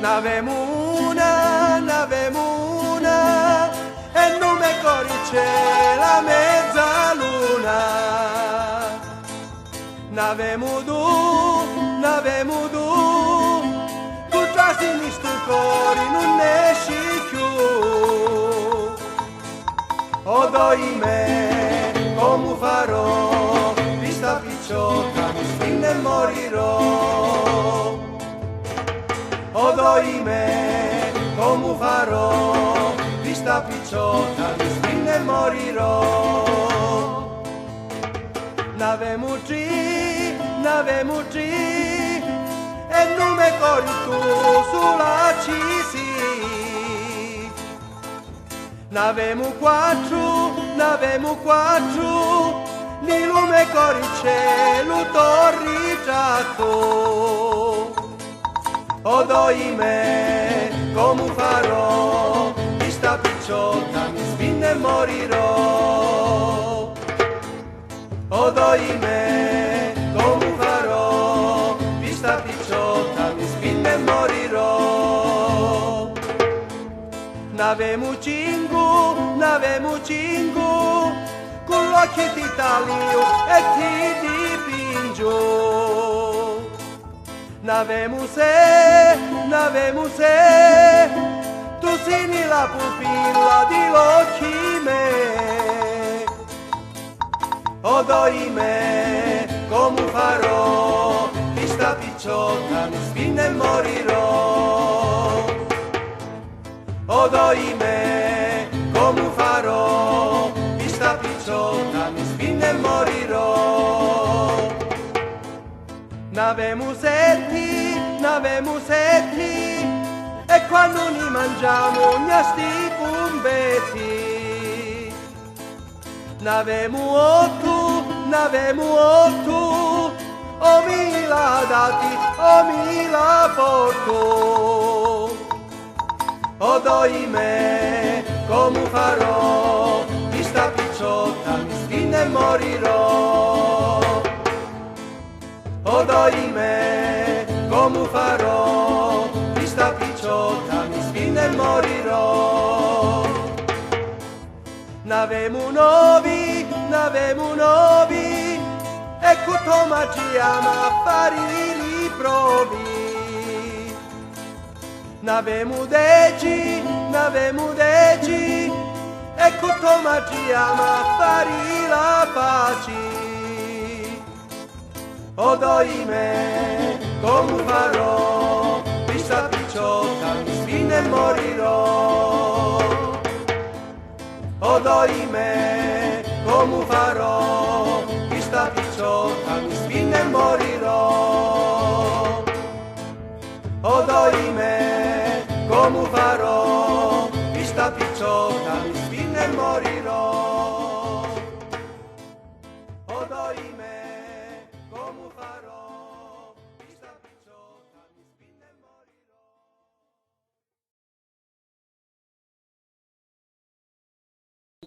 n'avemo una, e non me corice la mezzaluna. N'avemo due, tutta a sinistra il cuore non esce più. O doime, come farò, vista picciotta, mi spingo e morirò. O doime, come farò, vista picciotta, mi spingo e morirò. N'avemo tre, e non me corri tu sulla cisi. N'avemo quattro, ni lume corri cielo torritratto. O doime, come farò, vista picciotta, mi spingo e morirò. O doime, come farò, vista picciotta, mi spingo e morirò. N'avemo cinque, con l'occhio ti taglio e ti dipingo. N'avemo sei, tu sei la pupilla di l'occhi me. O doime, come farò, vista picciotta, mi spingo e morirò. O doime, come farò, vista picciotta, mi spingo e morirò. N'avemo sette, e quando ne mangiamo gnasti cumbetti. N'avemo otto, o mila dati, o mila porto. O doime, come farò, vista picciotta, mi spingo e morirò. O doime, come farò, vista picciotta, mi spingo e morirò. N'avemo novi, e tutto magiamo a fare i provi. N'avemo deci, e tutto magiamo a fare la pace. O doime, come farò, vista picciotta, mi spingo e morirò. O doime, come farò, vista picciotta, mi spingo e morirò. O doime, come farò, vista picciotta, mi spingo e morirò. O doime.